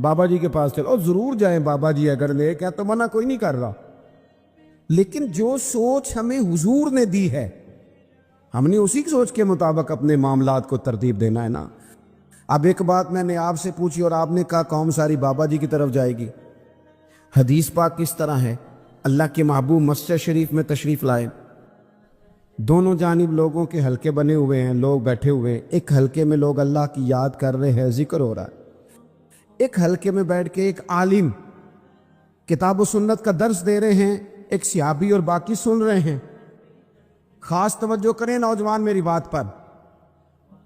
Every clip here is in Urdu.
بابا جی کے پاس چلو، اور ضرور جائیں بابا جی اگر لے کہ تو منع کوئی نہیں کر رہا، لیکن جو سوچ ہمیں حضور نے دی ہے ہم نے اسی سوچ کے مطابق اپنے معاملات کو ترتیب دینا ہے نا۔ اب ایک بات میں نے آپ سے پوچھی اور آپ نے کہا قوم ساری بابا جی کی طرف جائے گی۔ حدیث پاک کس طرح ہے؟ اللہ کے محبوب مسجد شریف میں تشریف لائے، دونوں جانب لوگوں کے حلقے بنے ہوئے ہیں، لوگ بیٹھے ہوئے ہیں، ایک حلقے میں لوگ اللہ کی یاد کر رہے ہیں، ذکر ہو رہا ہے، ایک حلقے میں بیٹھ کے ایک عالم کتاب و سنت کا درس دے رہے ہیں، ایک صحابی اور باقی سن رہے ہیں۔ خاص توجہ کریں نوجوان میری بات پر،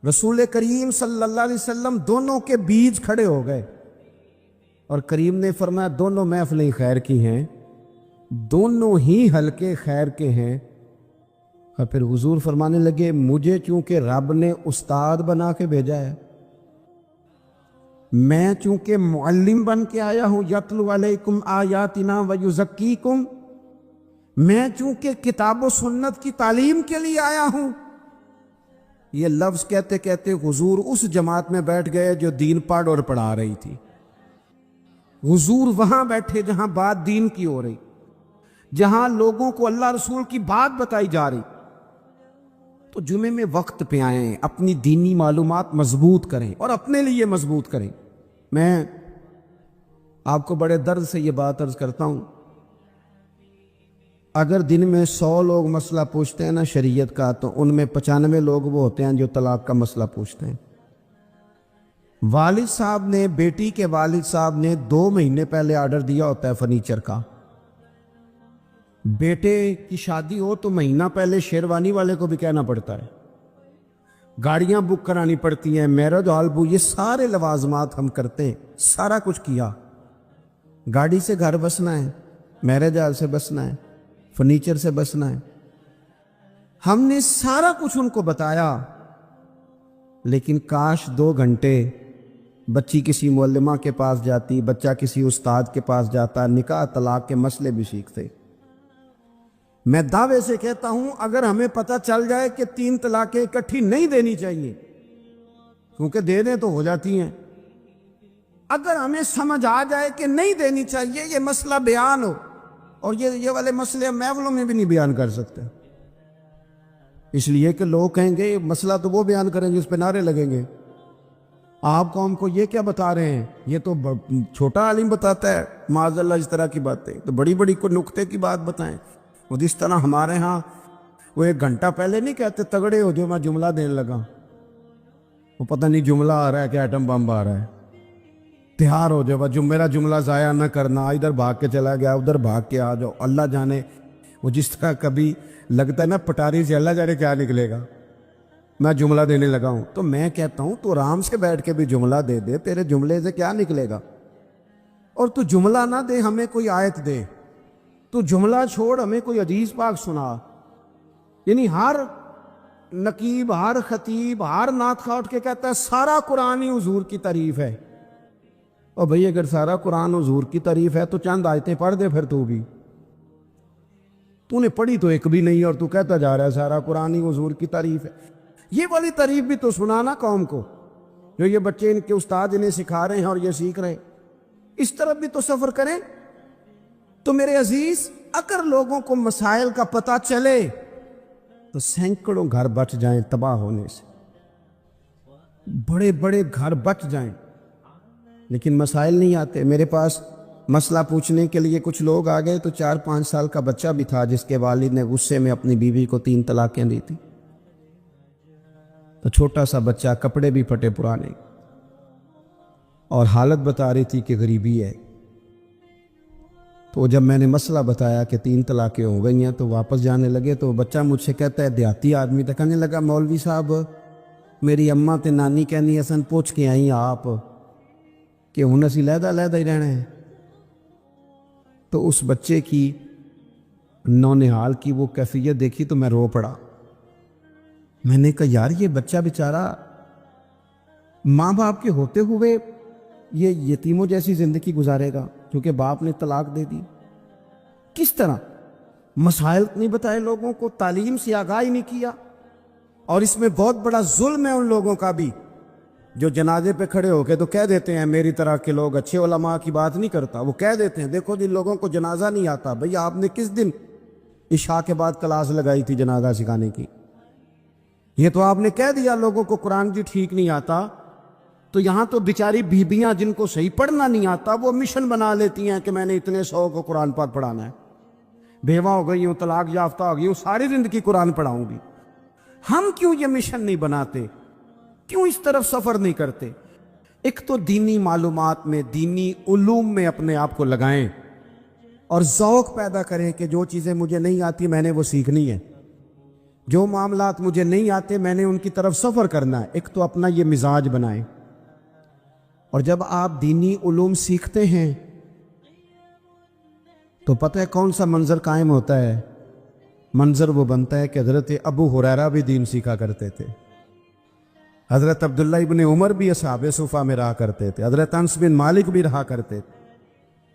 رسول کریم صلی اللہ علیہ وسلم دونوں کے بیچ کھڑے ہو گئے اور کریم نے فرمایا دونوں محفلیں خیر کی ہیں، دونوں ہی حلقے خیر کے ہیں۔ اور پھر حضور فرمانے لگے مجھے چونکہ رب نے استاد بنا کے بھیجا ہے، میں چونکہ معلم بن کے آیا ہوں، یتلو علیکم آیاتنا ویزکیکم، میں چونکہ کتاب و سنت کی تعلیم کے لیے آیا ہوں۔ یہ لفظ کہتے کہتے حضور اس جماعت میں بیٹھ گئے جو دین پڑھ اور پڑھا رہی تھی۔ حضور وہاں بیٹھے جہاں بات دین کی ہو رہی، جہاں لوگوں کو اللہ رسول کی بات بتائی جا رہی۔ تو جمعے میں وقت پہ آئیں، اپنی دینی معلومات مضبوط کریں اور اپنے لیے مضبوط کریں۔ میں آپ کو بڑے درد سے یہ بات عرض کرتا ہوں، اگر دن میں 100 لوگ مسئلہ پوچھتے ہیں نا شریعت کا، تو ان میں 95 لوگ وہ ہوتے ہیں جو طلاق کا مسئلہ پوچھتے ہیں۔ والد صاحب نے، بیٹی کے والد صاحب نے 2 مہینے پہلے آرڈر دیا ہوتا ہے فرنیچر کا، بیٹے کی شادی ہو تو مہینہ پہلے شیروانی والے کو بھی کہنا پڑتا ہے، گاڑیاں بک کرانی پڑتی ہیں، میرج ہال بک، یہ سارے لوازمات ہم کرتے ہیں، سارا کچھ کیا۔ گاڑی سے گھر بسنا ہے، میرج ہال سے بسنا ہے، فرنیچر سے بسنا ہے، ہم نے سارا کچھ ان کو بتایا، لیکن کاش 2 گھنٹے بچی کسی معلمہ کے پاس جاتی، بچہ کسی استاد کے پاس جاتا، نکاح طلاق کے مسئلے بھی سیکھتے۔ میں دعوے سے کہتا ہوں اگر ہمیں پتہ چل جائے کہ 3 طلاقیں اکٹھی نہیں دینی چاہیے، کیونکہ دے دیں تو ہو جاتی ہیں، اگر ہمیں سمجھ آ جائے کہ نہیں دینی چاہیے، یہ مسئلہ بیان ہو، اور یہ والے مسئلے ہم محفلوں میں بھی نہیں بیان کر سکتے، اس لیے کہ لوگ کہیں گے مسئلہ تو وہ بیان کریں جس پہ نعرے لگیں گے، آپ قوم کو یہ کیا بتا رہے ہیں، یہ تو چھوٹا عالم بتاتا ہے معاذ اللہ اس طرح کی باتیں، تو بڑی بڑی کوئی نقطے کی بات بتائیں۔ وہ جس طرح ہمارے ہاں وہ 1 گھنٹہ پہلے نہیں کہتے تگڑے ہو جو میں جملہ دینے لگا، وہ پتہ نہیں جملہ آ رہا ہے کہ ایٹم بم آ رہا ہے، تیار ہو جاؤ، جو میرا جملہ ضائع نہ کرنا، ادھر بھاگ کے چلا گیا ادھر بھاگ کے آ جاؤ، اللہ جانے وہ جس طرح کبھی لگتا ہے نا پٹاری سے، اللہ جانے کیا نکلے گا، میں جملہ دینے لگا ہوں۔ تو میں کہتا ہوں تو آرام سے بیٹھ کے بھی جملہ دے دے، تیرے جملے سے کیا نکلے گا، اور تو جملہ نہ دے ہمیں کوئی آیت دے، تو جملہ چھوڑ ہمیں کوئی حدیث پاک سنا، یعنی ہر نقیب، ہر خطیب، ہر نعت خواہ اٹھ کے کہتا ہے سارا قرآن ہی حضور کی تعریف ہے۔ اور بھئی اگر سارا قرآن حضور کی تعریف ہے تو چند آیتیں پڑھ دے پھر، تو نے پڑھی تو ایک بھی نہیں اور تو کہتا جا رہا ہے سارا قرآن ہی حضور کی تعریف ہے۔ یہ والی تعریف بھی تو سنانا قوم کو، جو یہ بچے ان کے استاد انہیں سکھا رہے ہیں اور یہ سیکھ رہے ہیں، اس طرف بھی تو سفر کریں۔ تو میرے عزیز، اگر لوگوں کو مسائل کا پتہ چلے تو سینکڑوں گھر بچ جائیں تباہ ہونے سے، بڑے بڑے گھر بچ جائیں، لیکن مسائل نہیں آتے۔ میرے پاس مسئلہ پوچھنے کے لیے کچھ لوگ آ گئے، تو 4-5 سال کا بچہ بھی تھا جس کے والد نے غصے میں اپنی بیوی کو 3 طلاقیں دی تھی، تو چھوٹا سا بچہ، کپڑے بھی پھٹے پرانے، اور حالت بتا رہی تھی کہ غریبی ہے۔ تو جب میں نے مسئلہ بتایا کہ 3 طلاقیں ہو گئی ہیں تو واپس جانے لگے، تو بچہ مجھ سے کہتا ہے، دیہاتی آدمی تھا، کہنے لگا مولوی صاحب میری اماں تے نانی کہنی اسن پوچھ کے آئی آپ کہ ہن اسی لہدا لہدا ہی رہنا ہے۔ تو اس بچے کی نونہال کی وہ کیفیت دیکھی تو میں رو پڑا۔ میں نے کہا یار یہ بچہ بیچارہ ماں باپ کے ہوتے ہوئے یہ یتیموں جیسی زندگی گزارے گا کیونکہ باپ نے طلاق دے دی، کس طرح؟ مسائل نہیں بتائے لوگوں کو، تعلیم سے آگاہی نہیں کیا، اور اس میں بہت بڑا ظلم ہے ان لوگوں کا بھی جو جنازے پہ کھڑے ہو کے تو کہہ دیتے ہیں میری طرح کے لوگ اچھے علماء کی بات نہیں کرتا، وہ کہہ دیتے ہیں دیکھو جن لوگوں کو جنازہ نہیں آتا، بھئی آپ نے کس دن عشاء کے بعد کلاس لگائی تھی جنازہ سکھانے کی؟ یہ تو آپ نے کہہ دیا لوگوں کو قرآن بھی ٹھیک نہیں آتا، تو یہاں تو بیچاری بیبیاں جن کو صحیح پڑھنا نہیں آتا وہ مشن بنا لیتی ہیں کہ میں نے اتنے 100 کو قرآن پاک پڑھانا ہے، بیوہ ہو گئی ہوں، طلاق یافتہ ہو گئی ہوں، ساری زندگی قرآن پڑھاؤں گی۔ ہم کیوں یہ مشن نہیں بناتے؟ کیوں اس طرف سفر نہیں کرتے؟ ایک تو دینی معلومات میں، دینی علوم میں اپنے آپ کو لگائیں اور ذوق پیدا کریں کہ جو چیزیں مجھے نہیں آتی میں نے وہ سیکھنی ہے، جو معاملات مجھے نہیں آتے میں نے ان کی طرف سفر کرنا ہے۔ ایک تو اپنا یہ مزاج بنائیں، اور جب آپ دینی علوم سیکھتے ہیں تو پتہ ہے کون سا منظر قائم ہوتا ہے؟ منظر وہ بنتا ہے کہ حضرت ابو ہریرہ بھی دین سیکھا کرتے تھے، حضرت عبداللہ ابن عمر بھی اصحاب صفہ میں رہا کرتے تھے، حضرت انس بن مالک بھی رہا کرتے تھے،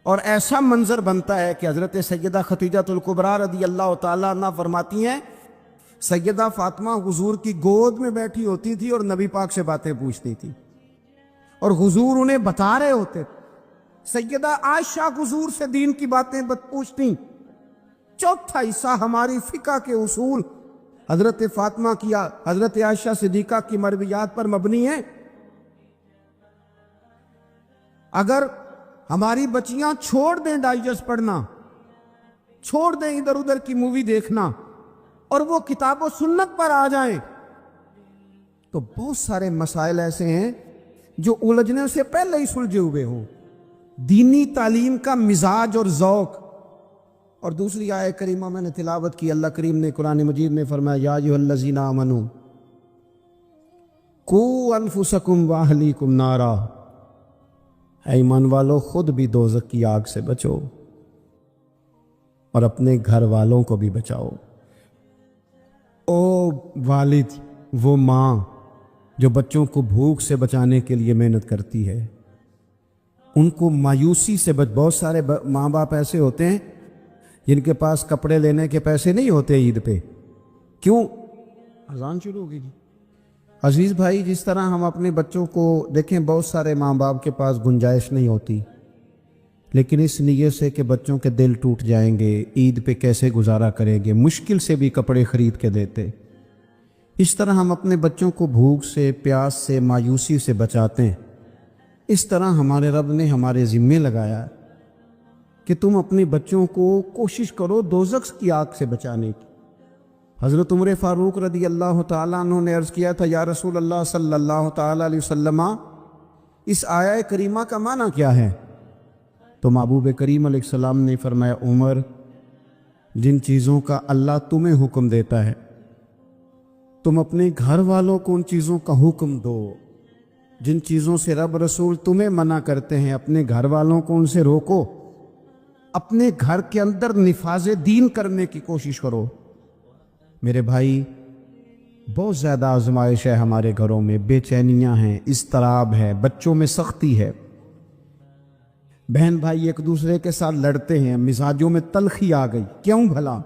اور ایسا منظر بنتا ہے کہ حضرت سیدہ خدیجہ الکبریٰ رضی اللہ تعالیٰ عنہ فرماتی ہیں سیدہ فاطمہ حضور کی گود میں بیٹھی ہوتی تھی اور نبی پاک سے باتیں پوچھتی تھی اور حضور انہیں بتا رہے ہوتے تھے۔ سیدہ عائشہ حضور سے دین کی باتیں پوچھتی۔ چوتھا حصہ ہماری فقہ کے اصول حضرت فاطمہ کی، حضرت عائشہ صدیقہ کی مرویات پر مبنی ہیں۔ اگر ہماری بچیاں چھوڑ دیں ڈائجسٹ پڑھنا، چھوڑ دیں ادھر ادھر کی مووی دیکھنا اور وہ کتاب و سنت پر آ جائیں تو بہت سارے مسائل ایسے ہیں جو الجھنے سے پہلے ہی سلجھے ہوئے ہوں۔ دینی تعلیم کا مزاج اور ذوق۔ اور دوسری آیت کریمہ میں نے تلاوت کی، اللہ کریم نے قرآن مجید میں فرمایا یا ایھا الذین آمنوا قوا انفسکم واہلیکم نارا، اے ایمان والو خود بھی دوزخ کی آگ سے بچو اور اپنے گھر والوں کو بھی بچاؤ۔ او والد، وہ ماں جو بچوں کو بھوک سے بچانے کے لیے محنت کرتی ہے، ان کو مایوسی سے بہت سارے ماں باپ ایسے ہوتے ہیں جن کے پاس کپڑے لینے کے پیسے نہیں ہوتے عید پہ۔ کیوں؟ اذان شروع ہوگی جی۔ عزیز بھائی، جس طرح ہم اپنے بچوں کو دیکھیں، بہت سارے ماں باپ کے پاس گنجائش نہیں ہوتی، لیکن اس نیت سے کہ بچوں کے دل ٹوٹ جائیں گے، عید پہ کیسے گزارا کریں گے، مشکل سے بھی کپڑے خرید کے دیتے۔ اس طرح ہم اپنے بچوں کو بھوک سے، پیاس سے، مایوسی سے بچاتے ہیں۔ اس طرح ہمارے رب نے ہمارے ذمے لگایا کہ تم اپنے بچوں کو کوشش کرو دوزخ کی آگ سے بچانے کی۔ حضرت عمر فاروق رضی اللہ تعالیٰ عنہ نے عرض کیا تھا یا رسول اللہ صلی اللہ تعالیٰ علیہ وسلم، اس آیہ کریمہ کا معنی کیا ہے؟ تو محبوب کریم علیہ السلام نے فرمایا عمر، جن چیزوں کا اللہ تمہیں حکم دیتا ہے تم اپنے گھر والوں کو ان چیزوں کا حکم دو، جن چیزوں سے رب رسول تمہیں منع کرتے ہیں اپنے گھر والوں کو ان سے روکو، اپنے گھر کے اندر نفاذ دین کرنے کی کوشش کرو۔ میرے بھائی، بہت زیادہ آزمائش ہے ہمارے گھروں میں، بے چینیاں ہیں، اضطراب ہے، بچوں میں سختی ہے، بہن بھائی ایک دوسرے کے ساتھ لڑتے ہیں، مزاجوں میں تلخی آ گئی۔ کیوں بھلا؟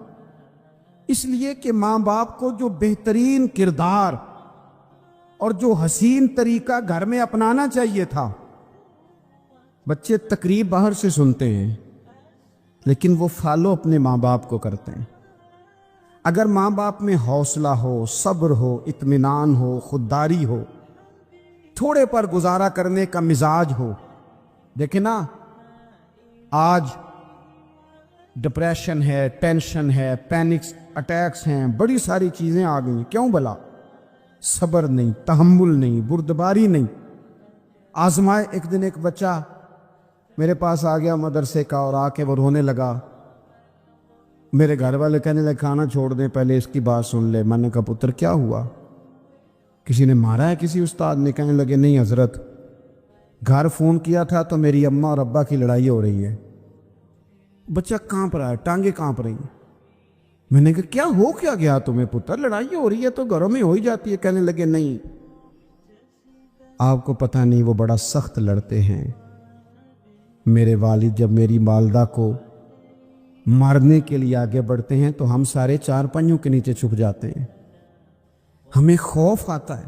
اس لیے کہ ماں باپ کو جو بہترین کردار اور جو حسین طریقہ گھر میں اپنانا چاہیے تھا، بچے تقریب باہر سے سنتے ہیں لیکن وہ فالو اپنے ماں باپ کو کرتے ہیں۔ اگر ماں باپ میں حوصلہ ہو، صبر ہو، اطمینان ہو، خودداری ہو، تھوڑے پر گزارا کرنے کا مزاج ہو، دیکھیں نا آج ڈپریشن ہے، ٹینشن ہے، پینکس اٹیکس ہیں، بڑی ساری چیزیں آ گئی۔ کیوں بھلا؟ صبر نہیں، تحمل نہیں، بردباری نہیں۔ آزمائے ایک دن ایک بچہ میرے پاس آ گیا مدرسے کا اور آ کے وہ رونے لگا۔ میرے گھر والے کہنے لگے کھانا چھوڑ دیں، پہلے اس کی بات سن لے۔ میں نے کہا پتر کیا ہوا؟ کسی نے مارا ہے؟ کسی استاد نے؟ کہنے لگے نہیں حضرت، گھر فون کیا تھا تو میری اماں اور ابا کی لڑائی ہو رہی ہے۔ بچہ کانپ رہا ہے، ٹانگیں کانپ رہی ہیں۔ میں نے کہا کیا ہو کیا گیا تمہیں پتر؟ لڑائی ہو رہی ہے تو گھروں میں ہو ہی جاتی ہے۔ کہنے لگے نہیں، آپ کو پتہ نہیں وہ بڑا سخت لڑتے ہیں۔ میرے والد جب میری والدہ کو مارنے کے لیے آگے بڑھتے ہیں تو ہم سارے چار پائیوں کے نیچے چھپ جاتے ہیں، ہمیں خوف آتا ہے۔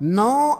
9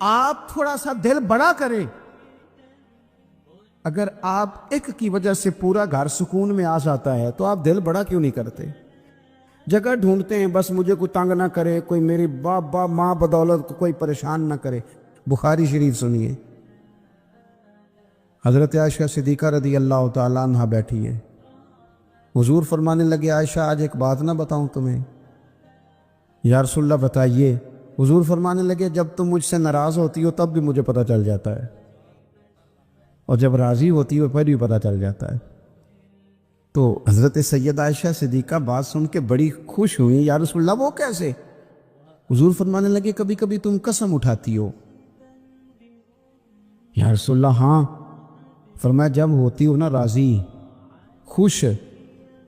آپ تھوڑا سا دل بڑا کریں. اگر آپ ایک کی وجہ سے پورا گھر سکون میں آ جاتا ہے تو آپ دل بڑا کیوں نہیں کرتے؟ جگہ ڈھونڈتے ہیں بس مجھے کوئی تنگ نہ کرے، کوئی میری باپ ماں بدولت کو کوئی پریشان نہ کرے. بخاری شریف سنیے، حضرت عائشہ صدیقہ رضی اللہ تعالیٰ عنہ بیٹھی ہے. حضور فرمانے لگے عائشہ آج ایک بات نہ بتاؤں تمہیں؟ یا رسول اللہ بتائیے. حضور فرمانے لگے جب تم مجھ سے ناراض ہوتی ہو تب بھی مجھے پتہ چل جاتا ہے، اور جب راضی ہوتی ہو پھر بھی پتہ چل جاتا ہے. تو حضرت سید عائشہ صدیقہ بات سن کے بڑی خوش ہوئی. یا رسول اللہ وہ کیسے؟ حضور فرمانے لگے کبھی کبھی تم قسم اٹھاتی ہو. یا رسول اللہ ہاں. فرمایا جب ہوتی ہو نا راضی، خوش،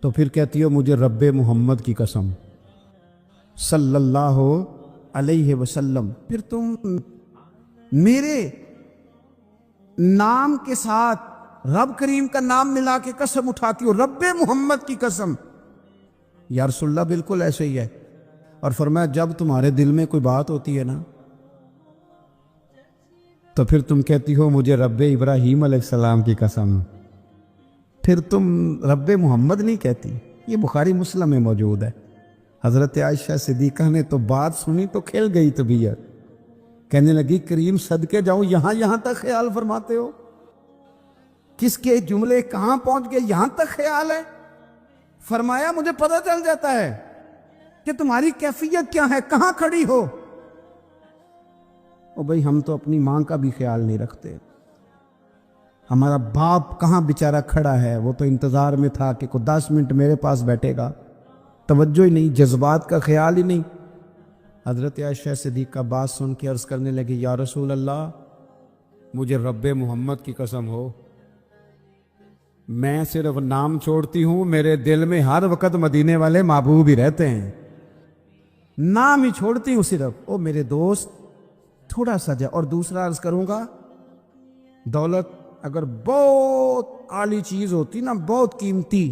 تو پھر کہتی ہو مجھے رب محمد کی قسم صلی اللہ علیہ وسلم. پھر تم میرے نام کے ساتھ رب کریم کا نام ملا کے قسم اٹھاتی ہو، رب محمد کی قسم. یا رسول اللہ بالکل ایسے ہی ہے. اور فرمایا جب تمہارے دل میں کوئی بات ہوتی ہے نا تو پھر تم کہتی ہو مجھے رب ابراہیم علیہ السلام کی قسم، پھر تم رب محمد نہیں کہتی. یہ بخاری مسلم میں موجود ہے. حضرت عائشہ صدیقہ نے تو بات سنی تو کھل گئی طبیعت، کہنے لگی کریم صدقے جاؤں یہاں تک خیال فرماتے ہو؟ کس کے جملے کہاں پہنچ گئے، یہاں تک خیال ہے؟ فرمایا مجھے پتہ چل جاتا ہے کہ تمہاری کیفیت کیا ہے، کہاں کھڑی ہو. او بھائی ہم تو اپنی ماں کا بھی خیال نہیں رکھتے. ہمارا باپ کہاں بیچارہ کھڑا ہے، وہ تو انتظار میں تھا کہ کوئی 10 منٹ میرے پاس بیٹھے گا. توجہ ہی نہیں، جذبات کا خیال ہی نہیں. حضرت عائشہ صدیقہ بات سن کے عرض کرنے لگی یا رسول اللہ مجھے رب محمد کی قسم ہو، میں صرف نام چھوڑتی ہوں، میرے دل میں ہر وقت مدینے والے محبوب ہی رہتے ہیں. نام ہی چھوڑتی ہوں صرف. او میرے دوست تھوڑا سا جا. اور دوسرا عرض کروں گا، دولت اگر بہت اعلی چیز ہوتی نا، بہت قیمتی،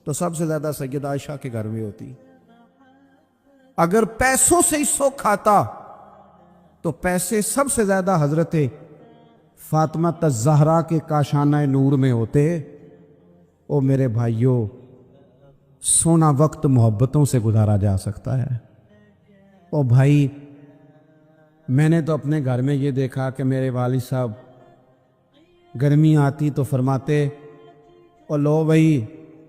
تو سب سے زیادہ سیدہ عائشہ کے گھر میں ہوتی. اگر پیسوں سے ہی سکھ آتا تو پیسے سب سے زیادہ حضرت فاطمہ الزہرا کے کاشانہ نور میں ہوتے. او میرے بھائیوں، سونا وقت محبتوں سے گزارا جا سکتا ہے. او بھائی میں نے تو اپنے گھر میں یہ دیکھا کہ میرے والد صاحب گرمی آتی تو فرماتے او لو بھائی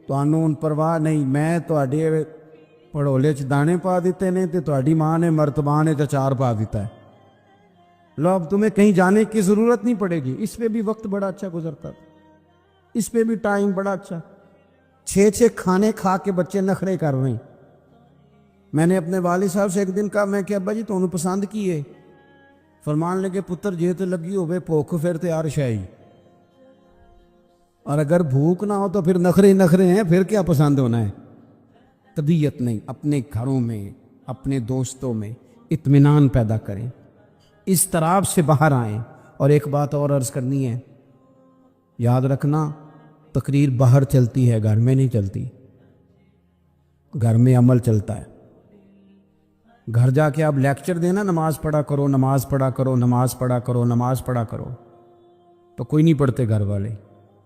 تانوں پرواہ نہیں، میں تواڈے پڑھولے چ دانے پا دیتے نے تے تواڈی ماں نے مرتبہ نے چار پا دیتا ہے. لو اب تمہیں کہیں جانے کی ضرورت نہیں پڑے گی. اس پہ بھی وقت بڑا اچھا گزرتا تھا، اس پہ بھی ٹائم بڑا اچھا. 6 کھانے کھا کے بچے نخرے کر رہے ہیں. میں نے اپنے والد صاحب سے ایک دن کہا، میں کہ ابا جی تمہیں پسند کی ہے؟ فرمان لگے پتر جے تے لگی ہوئے بھوک پھر تے ہر شے ہی، اور اگر بھوک نہ ہو تو پھر نخرے نخرے ہیں، پھر کیا پسند ہونا ہے؟ طبیعت نہیں. اپنے گھروں میں اپنے دوستوں میں اطمینان پیدا کریں، اضطراب سے باہر آئیں. اور ایک بات اور عرض کرنی ہے، یاد رکھنا تقریر باہر چلتی ہے، گھر میں نہیں چلتی. گھر میں عمل چلتا ہے. گھر جا کے آپ لیکچر دینا نماز پڑھا کرو، نماز پڑھا کرو، نماز پڑھا کرو، نماز پڑھا کرو، تو کوئی نہیں پڑھتے گھر والے.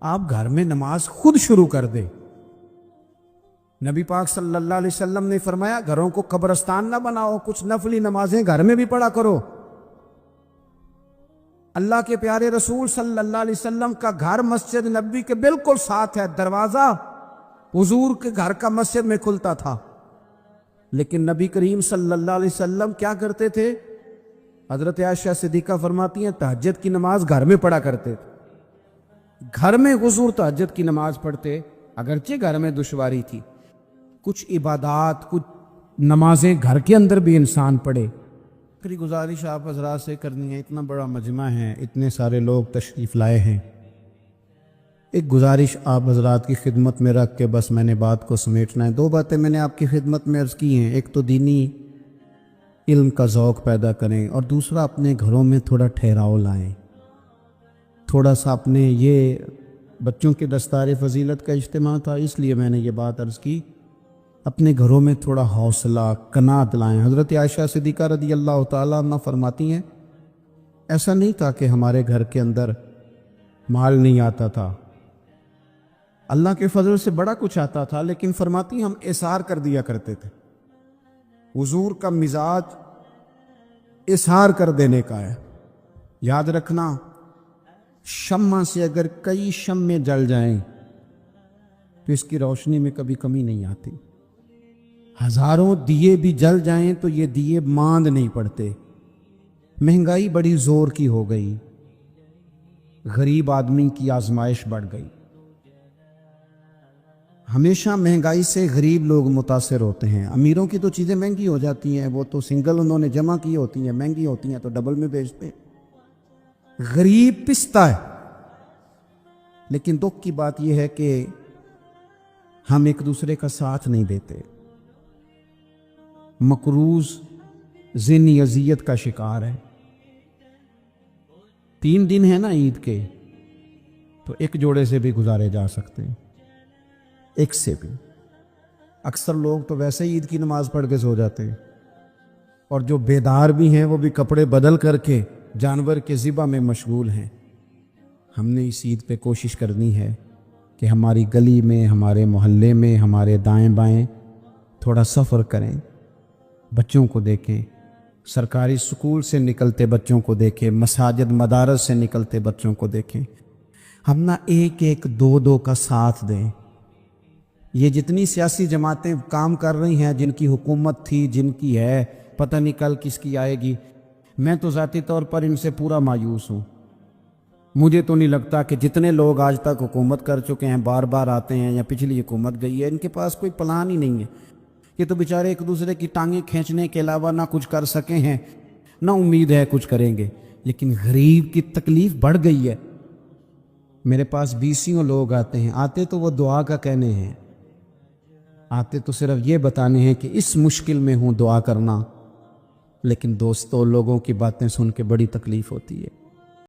آپ گھر میں نماز خود شروع کر دے. نبی پاک صلی اللہ علیہ وسلم نے فرمایا گھروں کو قبرستان نہ بناؤ، کچھ نفلی نمازیں گھر میں بھی پڑھا کرو. اللہ کے پیارے رسول صلی اللہ علیہ وسلم کا گھر مسجد نبوی کے بالکل ساتھ ہے. دروازہ حضور کے گھر کا مسجد میں کھلتا تھا، لیکن نبی کریم صلی اللہ علیہ وسلم کیا کرتے تھے؟ حضرت عائشہ صدیقہ فرماتی ہیں تہجد کی نماز گھر میں پڑھا کرتے تھے. گھر میں حضور تہجد کی نماز پڑھتے، اگرچہ گھر میں دشواری تھی. کچھ عبادات، کچھ نمازیں گھر کے اندر بھی انسان پڑھے. پھر گزارش آپ حضرات سے کرنی ہے، اتنا بڑا مجمع ہے، اتنے سارے لوگ تشریف لائے ہیں. ایک گزارش آپ حضرات کی خدمت میں رکھ کے بس میں نے بات کو سمیٹنا ہے. 2 باتیں میں نے آپ کی خدمت میں عرض کی ہیں. ایک تو دینی علم کا ذوق پیدا کریں، اور دوسرا اپنے گھروں میں تھوڑا ٹھہراؤ لائیں. تھوڑا سا اپنے، یہ بچوں کے دستار فضیلت کا اجتماع تھا اس لیے میں نے یہ بات عرض کی، اپنے گھروں میں تھوڑا حوصلہ قناعت لائیں. حضرت عائشہ صدیقہ رضی اللہ تعالیٰ عنہ فرماتی ہیں ایسا نہیں تھا کہ ہمارے گھر کے اندر مال نہیں آتا تھا، اللہ کے فضل سے بڑا کچھ آتا تھا، لیکن فرماتی ہم اظہار کر دیا کرتے تھے۔ حضور کا مزاج اظہار کر دینے کا ہے۔ یاد رکھنا، شمع سے اگر کئی شمع جل جائیں تو اس کی روشنی میں کبھی کمی نہیں آتی، ہزاروں دیے بھی جل جائیں تو یہ دیے ماند نہیں پڑتے۔ مہنگائی بڑی زور کی ہو گئی، غریب آدمی کی آزمائش بڑھ گئی۔ ہمیشہ مہنگائی سے غریب لوگ متاثر ہوتے ہیں۔ امیروں کی تو چیزیں مہنگی ہو جاتی ہیں، وہ تو سنگل انہوں نے جمع کی ہوتی ہیں، مہنگی ہوتی ہیں تو ڈبل میں بیچتے ہیں۔ غریب پستا ہے۔ لیکن دکھ کی بات یہ ہے کہ ہم ایک دوسرے کا ساتھ نہیں دیتے، مقروض ذہنی اذیت کا شکار ہے۔ 3 دن ہے نا عید کے، تو ایک جوڑے سے بھی گزارے جا سکتے ہیں، ایک سے بھی۔ اکثر لوگ تو ویسے ہی عید کی نماز پڑھ کے سو جاتے ہیں، اور جو بیدار بھی ہیں وہ بھی کپڑے بدل کر کے جانور کے ذبح میں مشغول ہیں۔ ہم نے اس عید پہ کوشش کرنی ہے کہ ہماری گلی میں، ہمارے محلے میں، ہمارے دائیں بائیں تھوڑا سفر کریں، بچوں کو دیکھیں، سرکاری سکول سے نکلتے بچوں کو دیکھیں، مساجد مدارس سے نکلتے بچوں کو دیکھیں۔ ہم نہ ایک ایک دو دو کا ساتھ دیں۔ یہ جتنی سیاسی جماعتیں کام کر رہی ہیں، جن کی حکومت تھی، جن کی ہے، پتہ نہیں کل کس کی آئے گی، میں تو ذاتی طور پر ان سے پورا مایوس ہوں۔ مجھے تو نہیں لگتا کہ جتنے لوگ آج تک حکومت کر چکے ہیں، بار بار آتے ہیں یا پچھلی حکومت گئی ہے، ان کے پاس کوئی پلان ہی نہیں ہے۔ یہ تو بیچارے ایک دوسرے کی ٹانگیں کھینچنے کے علاوہ نہ کچھ کر سکے ہیں، نہ امید ہے کچھ کریں گے۔ لیکن غریب کی تکلیف بڑھ گئی ہے۔ میرے پاس 20 لوگ آتے ہیں، آتے تو وہ دعا کا کہنے ہیں، آتے تو صرف یہ بتانے ہیں کہ اس مشکل میں ہوں، دعا کرنا۔ لیکن دوستوں، لوگوں کی باتیں سن کے بڑی تکلیف ہوتی ہے۔